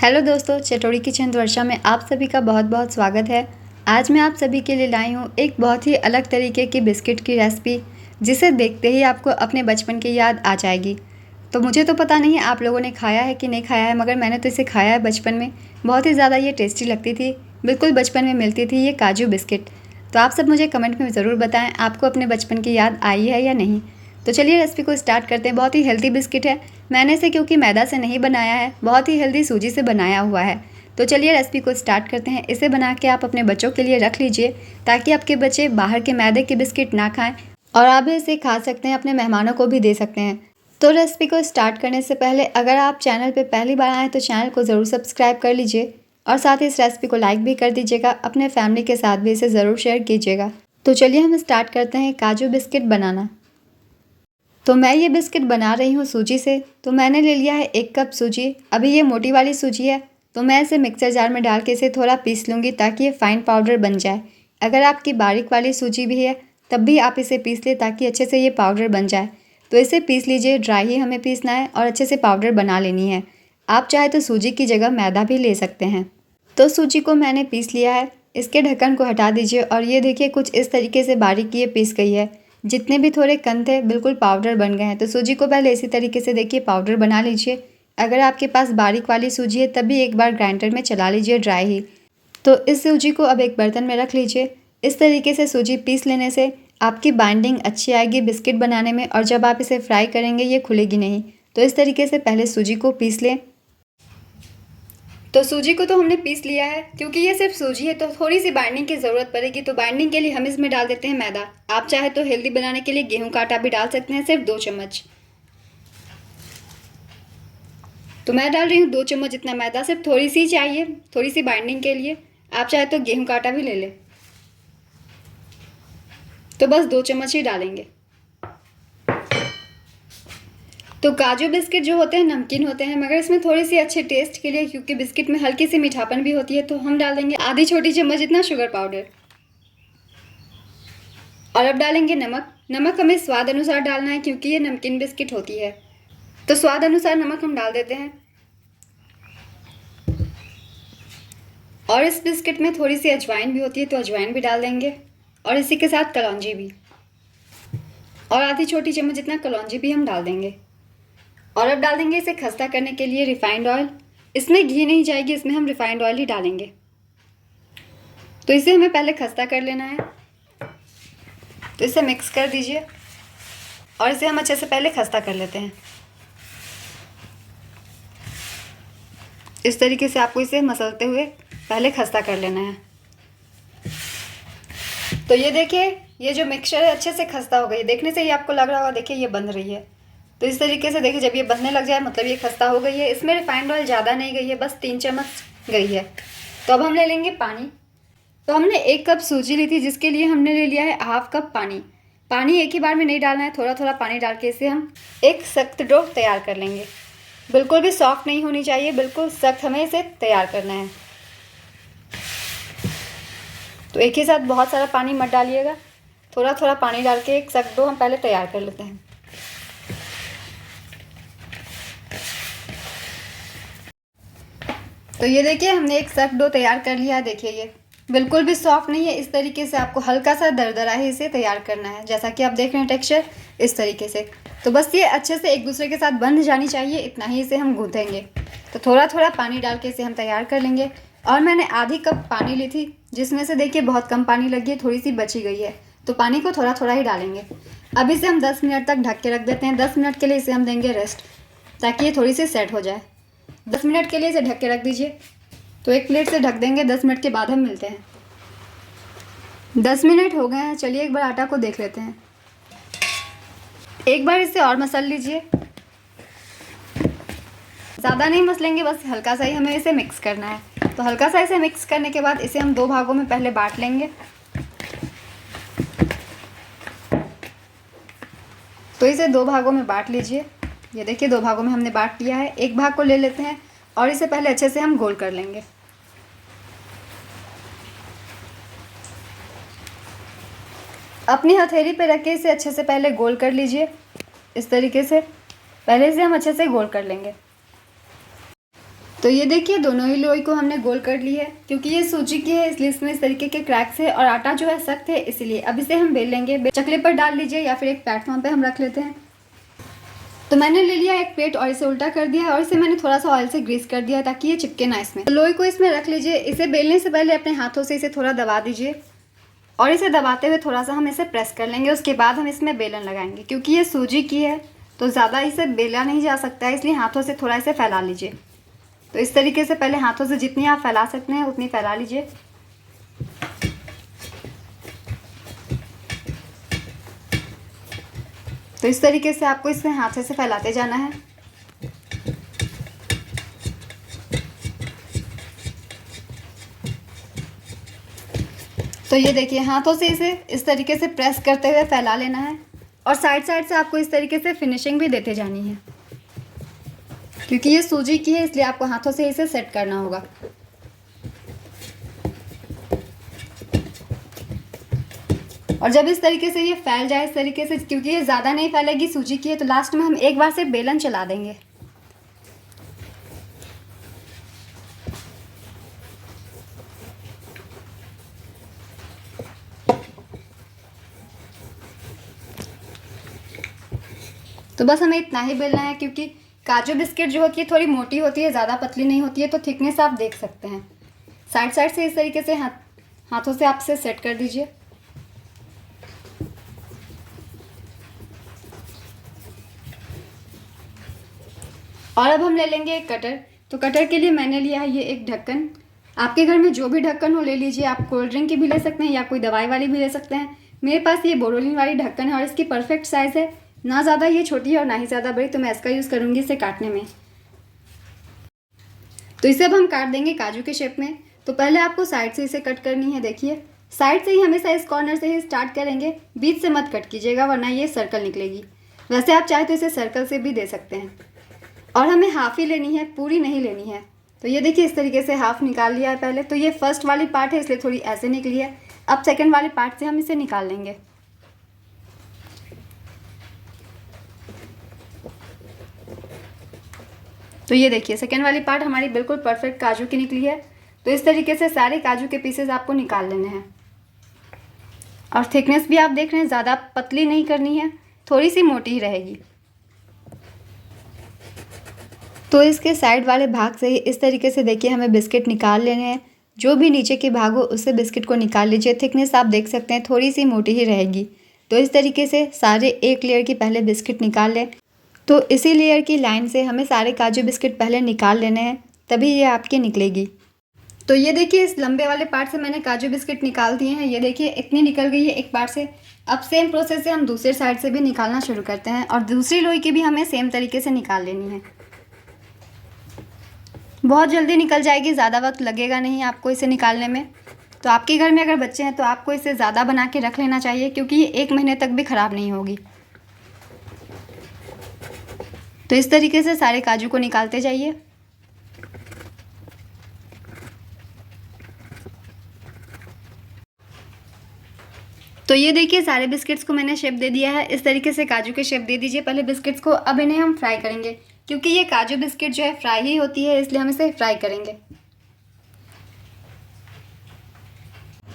Hello दोस्तों, चटोरी kitchen वर्षा में आप सभी का बहुत बहुत स्वागत है। आज मैं आप सभी के लिए लाई हूँ एक बहुत ही अलग तरीके की बिस्किट की रेसिपी, जिसे देखते ही आपको अपने बचपन की याद आ जाएगी। तो मुझे तो पता नहीं आप लोगों ने खाया है कि नहीं खाया है, मगर मैंने तो इसे खाया है बचपन में। बहुत ही ज़्यादा ये टेस्टी लगती थी। बिल्कुल बचपन में मिलती थी ये काजू बिस्किट। तो आप सब मुझे कमेंट में ज़रूर बताएँ, आपको अपने बचपन की याद आई है या नहीं। तो चलिए रेसिपी को स्टार्ट करते हैं। बहुत ही हेल्दी बिस्किट है। मैंने इसे क्योंकि मैदा से नहीं बनाया है, बहुत ही हेल्दी सूजी से बनाया हुआ है। तो चलिए रेसिपी को स्टार्ट करते हैं। इसे बना के आप अपने बच्चों के लिए रख लीजिए, ताकि आपके बच्चे बाहर के मैदे के बिस्किट ना खाएं, और आप भी इसे खा सकते हैं, अपने मेहमानों को भी दे सकते हैं। तो रेसिपी को स्टार्ट करने से पहले अगर आप चैनल पर पहली बार आएँ तो चैनल को ज़रूर सब्सक्राइब कर लीजिए, और साथ ही इस रेसिपी को लाइक भी कर दीजिएगा। अपने फैमिली के साथ भी इसे ज़रूर शेयर कीजिएगा। तो चलिए हम स्टार्ट करते हैं काजू बिस्किट बनाना। तो मैं ये बिस्किट बना रही हूँ सूजी से। तो मैंने ले लिया है 1 कप सूजी। अभी ये मोटी वाली सूजी है, तो मैं इसे मिक्सर जार में डाल के इसे थोड़ा पीस लूँगी, ताकि ये फाइन पाउडर बन जाए। अगर आपकी बारीक वाली सूजी भी है तब भी आप इसे पीस लें, ताकि अच्छे से ये पाउडर बन जाए। तो इसे पीस लीजिए, ड्राई ही हमें पीसना है और अच्छे से पाउडर बना लेनी है। आप चाहे तो सूजी की जगह मैदा भी ले सकते हैं। तो सूजी को मैंने पीस लिया है। इसके ढक्कन को हटा दीजिए, और ये देखिए कुछ इस तरीके से बारीक ये पीस गई है। जितने भी थोड़े कण थे बिल्कुल पाउडर बन गए हैं। तो सूजी को पहले इसी तरीके से देखिए पाउडर बना लीजिए। अगर आपके पास बारीक वाली सूजी है तभी एक बार ग्राइंडर में चला लीजिए ड्राई ही। तो इस सूजी को अब एक बर्तन में रख लीजिए। इस तरीके से सूजी पीस लेने से आपकी बाइंडिंग अच्छी आएगी बिस्किट बनाने में, और जब आप इसे फ्राई करेंगे ये खुलेगी नहीं। तो इस तरीके से पहले सूजी को पीस लें। तो सूजी को तो हमने पीस लिया है। क्योंकि ये सिर्फ सूजी है तो थोड़ी सी बाइंडिंग की ज़रूरत पड़ेगी। तो बाइंडिंग के लिए हम इसमें डाल देते हैं मैदा। आप चाहे तो हेल्दी बनाने के लिए गेहूं का आटा भी डाल सकते हैं, सिर्फ 2 चम्मच। तो मैं डाल रही हूँ 2 चम्मच जितना मैदा। सिर्फ थोड़ी सी चाहिए, थोड़ी सी बाइंडिंग के लिए। आप चाहे तो गेहूं का आटा भी ले लें। तो बस 2 चम्मच ही डालेंगे। तो काजू बिस्किट जो होते हैं नमकीन होते हैं, मगर इसमें थोड़ी सी अच्छे टेस्ट के लिए, क्योंकि बिस्किट में हल्की सी मीठापन भी होती है, तो हम डाल देंगे आधी छोटी चम्मच जितना शुगर पाउडर। और अब डालेंगे नमक। नमक हमें स्वाद अनुसार डालना है, क्योंकि ये नमकीन बिस्किट होती है। तो स्वाद अनुसार नमक हम डाल देते हैं। और इस बिस्किट में थोड़ी सी अजवाइन भी होती है, तो अजवाइन भी डाल देंगे। और इसी के साथ कलौंजी भी, और आधी छोटी चम्मच जितना कलौंजी भी हम डाल देंगे। और अब डाल देंगे इसे खस्ता करने के लिए रिफाइंड ऑयल। इसमें घी नहीं जाएगी, इसमें हम रिफाइंड ऑयल ही डालेंगे। तो इसे हमें पहले खस्ता कर लेना है। तो इसे मिक्स कर दीजिए, और इसे हम अच्छे से पहले खस्ता कर लेते हैं। इस तरीके से आपको इसे मसलते हुए पहले खस्ता कर लेना है। तो ये देखिए, ये जो मिक्सचर है अच्छे से खस्ता हो गई। देखने से ही आपको लग रहा होगा, देखिए ये बन रही है। तो इस तरीके से देखिए, जब ये बनने लग जाए मतलब ये खस्ता हो गई है। इसमें रिफाइंड ऑयल ज़्यादा नहीं गई है, बस 3 चम्मच गई है। तो अब हम ले लेंगे पानी। तो हमने 1 कप सूजी ली थी, जिसके लिए हमने ले लिया है ½ कप पानी। पानी एक ही बार में नहीं डालना है, थोड़ा थोड़ा पानी डाल के इसे हम एक सख्त डो तैयार कर लेंगे। बिल्कुल भी सॉफ्ट नहीं होनी चाहिए, बिल्कुल सख्त हमें इसे तैयार करना है। तो एक ही साथ बहुत सारा पानी मत डालिएगा, थोड़ा थोड़ा पानी डाल के एक सख्त डो हम पहले तैयार कर लेते हैं। तो ये देखिए, हमने एक सख्त डो तैयार कर लिया है। देखिए ये बिल्कुल भी सॉफ्ट नहीं है। इस तरीके से आपको हल्का सा दरदरा ही इसे तैयार करना है, जैसा कि आप देख रहे हैं टेक्सचर इस तरीके से। तो बस ये अच्छे से एक दूसरे के साथ बंध जानी चाहिए, इतना ही इसे हम गूँथेंगे। तो थोड़ा थोड़ा पानी डाल के इसे हम तैयार कर लेंगे। और मैंने आधी कप पानी ली थी, जिसमें से देखिए बहुत कम पानी लगी है, थोड़ी सी बची गई है। तो पानी को थोड़ा थोड़ा ही डालेंगे। अब इसे हम 10 मिनट तक ढक के रख देते हैं। 10 मिनट के लिए इसे हम देंगे रेस्ट, ताकि ये थोड़ी सी सेट हो जाए। 10 मिनट के लिए इसे ढक के रख दीजिए। तो एक प्लेट से ढक देंगे। 10 मिनट के बाद हम मिलते हैं। 10 मिनट हो गए हैं। चलिए एक बार आटा को देख लेते हैं। एक बार इसे और मसल लीजिए। ज़्यादा नहीं मसलेंगे, बस हल्का सा ही हमें इसे मिक्स करना है। तो हल्का सा इसे मिक्स करने के बाद इसे हम 2 भागों में पहले बांट लेंगे। तो इसे 2 भागों में बांट लीजिए। ये देखिए 2 भागों में हमने बांट लिया है। एक भाग को ले लेते हैं और इसे पहले अच्छे से हम गोल कर लेंगे। अपनी हथेली पे रख के इसे अच्छे से पहले गोल कर लीजिए। इस तरीके से पहले इसे हम अच्छे से गोल कर लेंगे। तो ये देखिए दोनों ही लोई को हमने गोल कर ली है। क्योंकि ये सूजी की है इसलिए इसमें इस तरीके के क्रैक्स है और आटा जो है सख्त है, इसीलिए अब इसे हम बेल लेंगे। चकले पर डाल लीजिए या फिर एक प्लेटफॉर्म पे हम रख लेते हैं। तो मैंने ले लिया एक प्लेट और इसे उल्टा कर दिया और इसे मैंने थोड़ा सा ऑयल से ग्रीस कर दिया ताकि ये चिपके ना इसमें। तो लोई को इसमें रख लीजिए। इसे बेलने से पहले अपने हाथों से इसे थोड़ा दबा दीजिए और इसे दबाते हुए थोड़ा सा हम इसे प्रेस कर लेंगे। उसके बाद हम इसमें बेलन लगाएंगे। क्योंकि ये सूजी की है तो ज़्यादा इसे बेला नहीं जा सकता है, इसलिए हाथों से थोड़ा इसे फैला लीजिए। तो इस तरीके से पहले हाथों से जितनी आप फैला सकते हैं उतनी फैला लीजिए। तो इस तरीके से आपको इसे हाथ से फैलाते जाना है। तो ये देखिए हाथों से इसे इस तरीके से प्रेस करते हुए फैला लेना है और साइड साइड से आपको इस तरीके से फिनिशिंग भी देते जानी है। क्योंकि ये सूजी की है इसलिए आपको हाथों से इसे सेट करना होगा। और जब इस तरीके से ये फैल जाए इस तरीके से, क्योंकि ये ज़्यादा नहीं फैलेगी सूजी की है, तो लास्ट में हम एक बार से बेलन चला देंगे। तो बस हमें इतना ही बेलना है। क्योंकि काजू बिस्किट जो होती है थोड़ी मोटी होती है, ज़्यादा पतली नहीं होती है। तो थिकनेस आप देख सकते हैं। साइड साइड से इस तरीके से हाथों से आप इसे सेट कर दीजिए। और अब हम ले लेंगे एक कटर। तो कटर के लिए मैंने लिया है ये एक ढक्कन। आपके घर में जो भी ढक्कन हो ले लीजिए। आप कोल्ड ड्रिंक की भी ले सकते हैं या कोई दवाई वाली भी ले सकते हैं। मेरे पास ये बोरोलिन वाली ढक्कन है और इसकी परफेक्ट साइज़ है। ना ज़्यादा ये छोटी है और ना ही ज़्यादा बड़ी, तो मैं इसका यूज़ करूँगी इसे काटने में। तो इसे अब हम काट देंगे काजू के शेप में। तो पहले आपको साइड से इसे कट करनी है। देखिए साइड से ही हमेशा इस कॉर्नर से ही स्टार्ट करेंगे, बीच से मत कट कीजिएगा वरना ये सर्कल निकलेगी। वैसे आप चाहे तो इसे सर्कल से भी दे सकते हैं। और हमें हाफ़ ही लेनी है, पूरी नहीं लेनी है। तो ये देखिए इस तरीके से हाफ़ निकाल लिया है पहले। तो ये फर्स्ट वाली पार्ट है इसलिए थोड़ी ऐसे निकली है। अब सेकंड वाले पार्ट से हम इसे निकाल लेंगे। तो ये देखिए सेकंड वाली पार्ट हमारी बिल्कुल परफेक्ट काजू की निकली है। तो इस तरीके से सारे काजू के पीसेस आपको निकाल लेने हैं। और थिकनेस भी आप देख रहे हैं, ज़्यादा पतली नहीं करनी है, थोड़ी सी मोटी ही रहेगी। तो इसके साइड वाले भाग से ही इस तरीके से देखिए हमें बिस्किट निकाल लेने हैं। जो भी नीचे के भाग हो उससे बिस्किट को निकाल लीजिए। थिकनेस आप देख सकते हैं थोड़ी सी मोटी ही रहेगी। तो इस तरीके से सारे एक लेयर की पहले बिस्किट निकाल लें। तो इसी लेयर की लाइन से हमें सारे काजू बिस्किट पहले निकाल लेने हैं, तभी ये आपकी निकलेगी। तो ये देखिए इस लंबे वाले पार्ट से मैंने काजू बिस्किट निकाल दिए हैं। ये देखिए इतनी निकल गई है एक पार्ट से। अब सेम प्रोसेस से हम दूसरे साइड से भी निकालना शुरू करते हैं और दूसरी लोई की भी हमें सेम तरीके से निकाल लेनी है। बहुत जल्दी निकल जाएगी, ज़्यादा वक्त लगेगा नहीं आपको इसे निकालने में। तो आपके घर में अगर बच्चे हैं तो आपको इसे ज़्यादा बना के रख लेना चाहिए, क्योंकि ये 1 महीने तक भी ख़राब नहीं होगी। तो इस तरीके से सारे काजू को निकालते जाइए। तो ये देखिए सारे बिस्किट्स को मैंने शेप दे दिया है। इस तरीके से काजू के शेप दे दीजिए पहले बिस्किट्स को। अब इन्हें हम फ्राई करेंगे, क्योंकि ये काजू बिस्किट जो है फ्राई ही होती है, इसलिए हम इसे फ्राई करेंगे।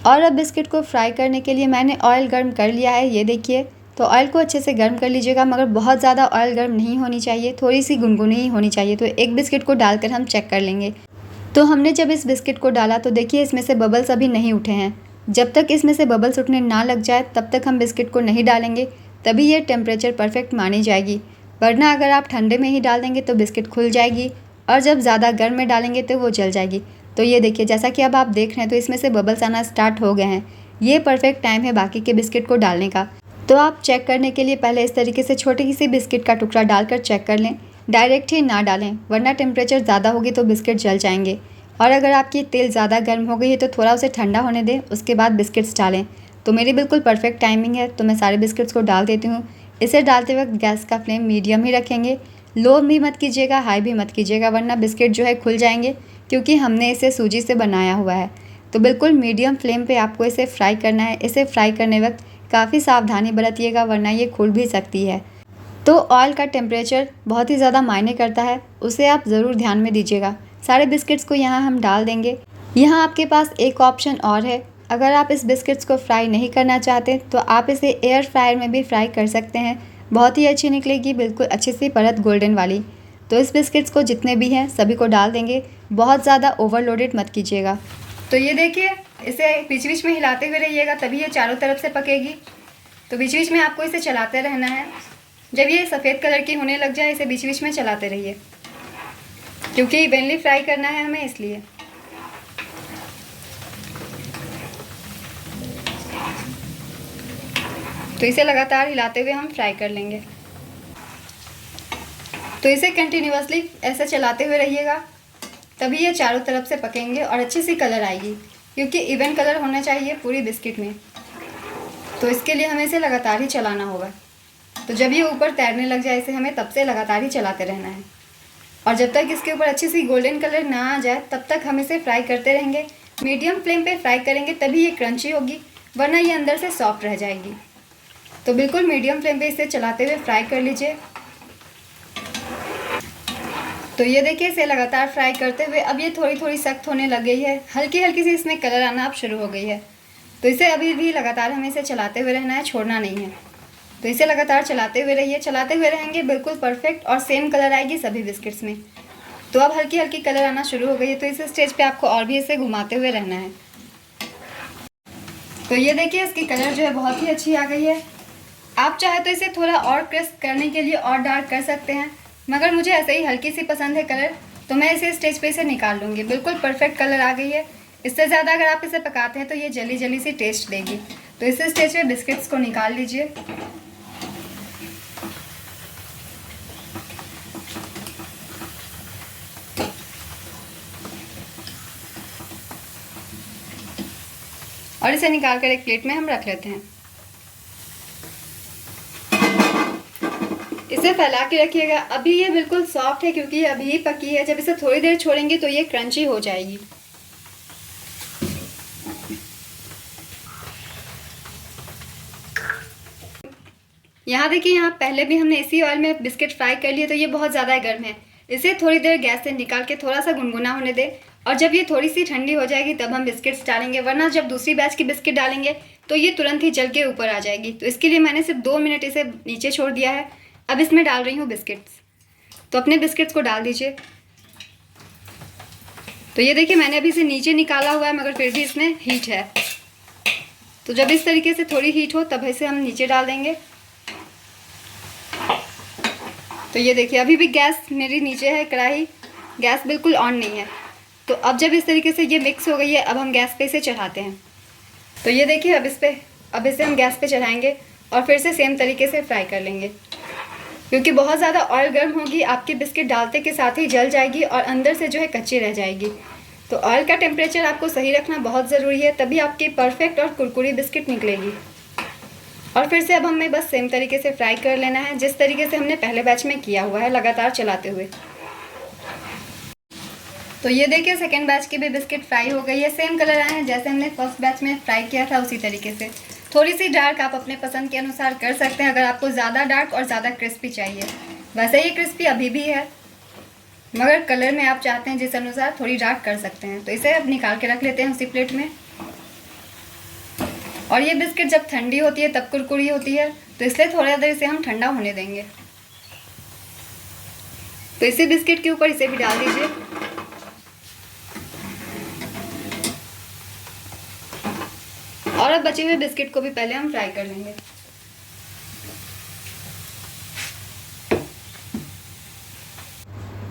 और अब बिस्किट को फ्राई करने के लिए मैंने ऑयल गर्म कर लिया है। ये देखिए, तो ऑयल को अच्छे से गर्म कर लीजिएगा, मगर बहुत ज़्यादा ऑयल गर्म नहीं होनी चाहिए, थोड़ी सी गुनगुनी ही होनी चाहिए। तो एक बिस्किट को डालकर हम चेक कर लेंगे। तो हमने जब इस बिस्किट को डाला तो देखिए इसमें से बबल्स अभी नहीं उठे हैं। जब तक इसमें से बबल्स उठने ना लग जाए तब तक हम बिस्किट को नहीं डालेंगे, तभी ये टेम्परेचर परफेक्ट मानी जाएगी। वरना अगर आप ठंडे में ही डाल देंगे तो बिस्किट खुल जाएगी, और जब ज़्यादा गर्म में डालेंगे तो वो जल जाएगी। तो ये देखिए जैसा कि अब आप देख रहे हैं तो इसमें से बबल्स आना स्टार्ट हो गए हैं। ये परफेक्ट टाइम है बाकी के बिस्किट को डालने का। तो आप चेक करने के लिए पहले इस तरीके से छोटी सी बिस्किट का टुकड़ा डालकर चेक कर लें। डायरेक्ट ही ना डालें, वरना टेम्परेचर ज़्यादा होगी तो बिस्किट जल जाएंगे। और अगर आपकी तेल ज़्यादा गर्म हो गई है तो थोड़ा उसे ठंडा होने दें, उसके बाद बिस्किट्स डालें। तो मेरी बिल्कुल परफेक्ट टाइमिंग है, तो मैं सारे बिस्किट्स को डाल देती हूँ। इसे डालते वक्त गैस का फ्लेम मीडियम ही रखेंगे। लो भी मत कीजिएगा, हाई भी मत कीजिएगा, वरना बिस्किट जो है खुल जाएंगे, क्योंकि हमने इसे सूजी से बनाया हुआ है। तो बिल्कुल मीडियम फ्लेम पे आपको इसे फ्राई करना है। इसे फ्राई करने वक्त काफ़ी सावधानी बरतिएगा, वरना ये खुल भी सकती है। तो ऑयल का टेम्परेचर बहुत ही ज़्यादा मायने करता है, उसे आप ज़रूर ध्यान में दीजिएगा। सारे बिस्किट्स को यहाँ हम डाल देंगे। यहाँ आपके पास एक ऑप्शन और है, अगर आप इस बिस्किट्स को फ्राई नहीं करना चाहते तो आप इसे एयर फ्रायर में भी फ्राई कर सकते हैं। बहुत ही अच्छी निकलेगी, बिल्कुल अच्छी सी परत गोल्डन वाली। तो इस बिस्किट्स को जितने भी हैं सभी को डाल देंगे, बहुत ज़्यादा ओवरलोडेड मत कीजिएगा। तो ये देखिए, इसे बीच बीच में हिलाते हुए रहिएगा, तभी ये चारों तरफ से पकेगी। तो बीच बीच में आपको इसे चलाते रहना है। जब ये सफ़ेद कलर की होने लग जाए इसे बीच बीच में चलाते रहिए, क्योंकि इवनली फ्राई करना है हमें, इसलिए। तो इसे लगातार हिलाते हुए हम फ्राई कर लेंगे। तो इसे कंटिन्यूअसली ऐसे चलाते हुए रहिएगा, तभी ये चारों तरफ से पकेंगे और अच्छी सी कलर आएगी, क्योंकि इवन कलर होना चाहिए पूरी बिस्किट में। तो इसके लिए हमें इसे लगातार ही चलाना होगा। तो जब ये ऊपर तैरने लग जाए इसे हमें तब से लगातार ही चलाते रहना है, और जब तक इसके ऊपर अच्छी सी गोल्डन कलर ना आ जाए तब तक हम इसे फ्राई करते रहेंगे। मीडियम फ्लेम पे फ्राई करेंगे तभी ये क्रंची होगी, वरना ये अंदर से सॉफ्ट रह जाएगी। तो बिल्कुल मीडियम फ्लेम पे इसे चलाते हुए फ्राई कर लीजिए। तो ये देखिए, इसे लगातार फ्राई करते हुए अब ये थोड़ी थोड़ी सख्त होने लग गई है, हल्की हल्की सी इसमें कलर आना अब शुरू हो गई है। तो इसे अभी भी लगातार हमें इसे चलाते हुए रहना है, छोड़ना नहीं है। तो इसे लगातार चलाते हुए रहिए, चलाते हुए रहेंगे बिल्कुल परफेक्ट और सेम कलर आएगी सभी बिस्किट्स में। तो अब हल्की हल्की कलर आना शुरू हो गई है, तो इस स्टेज पे आपको और भी इसे घुमाते हुए रहना है। तो ये देखिए, इसकी कलर जो है बहुत ही अच्छी आ गई है। आप चाहे तो इसे थोड़ा और क्रिस्प करने के लिए और डार्क कर सकते हैं, मगर मुझे ऐसे ही हल्की सी पसंद है कलर, तो मैं इसे स्टेज पे इसे निकाल लूँगी। बिल्कुल परफेक्ट कलर आ गई है। इससे ज़्यादा अगर आप इसे पकाते हैं तो ये जली जली सी टेस्ट देगी। तो इस स्टेज पे बिस्किट्स को निकाल लीजिए। और इसे निकाल कर एक प्लेट में हम रख लेते हैं। इसे फैला के रखिएगा। अभी ये बिल्कुल सॉफ्ट है क्योंकि ये अभी ही पकी है, जब इसे थोड़ी देर छोड़ेंगे तो ये क्रंची हो जाएगी। यहाँ देखिए, यहाँ पहले भी हमने इसी ऑयल में बिस्किट फ्राई कर लिए, तो ये बहुत ज़्यादा गर्म है। इसे थोड़ी देर गैस से निकाल के थोड़ा सा गुनगुना होने दें, और जब ये थोड़ी सी ठंडी हो जाएगी तब हम बिस्किट्स डालेंगे, वरना जब दूसरी बैच की बिस्किट डालेंगे तो ये तुरंत ही जल के ऊपर आ जाएगी। तो इसके लिए मैंने सिर्फ 2 मिनट इसे नीचे छोड़ दिया है। अब इसमें डाल रही हूँ बिस्किट्स। तो अपने बिस्किट्स को डाल दीजिए। तो ये देखिए, मैंने अभी इसे नीचे निकाला हुआ है, मगर फिर भी इसमें हीट है। तो जब इस तरीके से थोड़ी हीट हो तब इसे हम नीचे डाल देंगे। तो ये देखिए, अभी भी गैस मेरी नीचे है, कढ़ाई गैस बिल्कुल ऑन नहीं है। तो अब जब इस तरीके से ये मिक्स हो गई है, अब हम गैस पे इसे चढ़ाते हैं। तो ये देखिए, अब इसे हम गैस पे चढ़ाएंगे और फिर से सेम तरीके से फ्राई कर लेंगे, क्योंकि बहुत ज़्यादा ऑयल गर्म होगी, आपकी बिस्किट डालते के साथ ही जल जाएगी और अंदर से जो है कच्ची रह जाएगी। तो ऑयल का टेम्परेचर आपको सही रखना बहुत ज़रूरी है, तभी आपकी परफेक्ट और कुरकुरी बिस्किट निकलेगी। और फिर से अब हमें बस सेम तरीके से फ्राई कर लेना है, जिस तरीके से हमने पहले बैच में किया हुआ है, लगातार चलाते हुए। तो ये देखिए, सेकेंड बैच की भी बिस्किट फ्राई हो गई है। सेम कलर आए हैं जैसे हमने फर्स्ट बैच में फ्राई किया था, उसी तरीके से। थोड़ी सी डार्क आप अपने पसंद के अनुसार कर सकते हैं, अगर आपको ज़्यादा डार्क और ज़्यादा क्रिस्पी चाहिए। वैसे ये क्रिस्पी अभी भी है, मगर कलर में आप चाहते हैं जिस अनुसार थोड़ी डार्क कर सकते हैं। तो इसे अब निकाल के रख लेते हैं उसी प्लेट में। और ये बिस्किट जब ठंडी होती है तब कुरकुरी होती है, तो इसलिए थोड़ा देर इसे हम ठंडा होने देंगे। तो इसी बिस्किट के ऊपर इसे भी डाल दीजिए। और अब बचे हुए बिस्किट को भी पहले हम फ्राई कर लेंगे।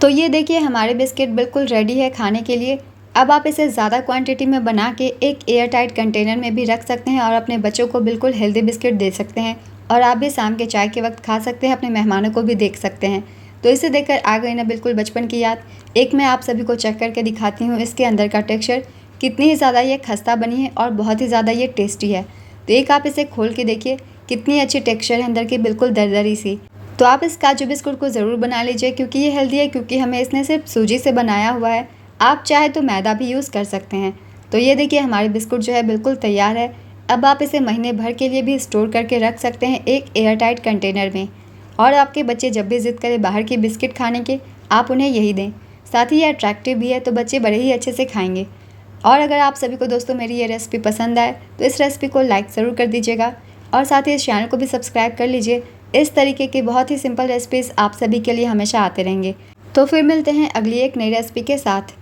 तो ये देखिए, हमारे बिस्किट बिल्कुल रेडी है खाने के लिए। अब आप इसे ज़्यादा क्वांटिटी में बना के एक एयर टाइट कंटेनर में भी रख सकते हैं और अपने बच्चों को बिल्कुल हेल्दी बिस्किट दे सकते हैं। और आप भी शाम के चाय के वक्त खा सकते हैं, अपने मेहमानों को भी देख सकते हैं। तो इसे देखकर आ गई ना बिल्कुल बचपन की याद। एक मैं आप सभी को चेक करके दिखाती हूँ इसके अंदर का टेक्स्चर, कितनी ही ज़्यादा ये खस्ता बनी है और बहुत ही ज़्यादा ये टेस्टी है। तो एक आप इसे खोल के देखिए, कितनी अच्छी टेक्स्चर है अंदर की, बिल्कुल दरदरी सी। तो आप इस काजू बिस्कुट को ज़रूर बना लीजिए, क्योंकि ये हेल्दी है, क्योंकि हमें इसने सिर्फ सूजी से बनाया हुआ है। आप चाहे तो मैदा भी यूज़ कर सकते हैं। तो ये देखिए, हमारी बिस्कुट जो है बिल्कुल तैयार है। अब आप इसे महीने भर के लिए भी स्टोर करके रख सकते हैं एक एयर टाइट कंटेनर में। और आपके बच्चे जब भी ज़िद करें बाहर की बिस्किट खाने के, आप उन्हें यही दें। साथ ही ये अट्रैक्टिव भी है, तो बच्चे बड़े ही अच्छे से खाएंगे। और अगर आप सभी को दोस्तों मेरी ये रेसिपी पसंद आए तो इस रेसिपी को लाइक ज़रूर कर दीजिएगा और साथ ही इस चैनल को भी सब्सक्राइब कर लीजिए। इस तरीके की बहुत ही सिंपल रेसिपीज़ आप सभी के लिए हमेशा आते रहेंगे। तो फिर मिलते हैं अगली एक नई रेसिपी के साथ।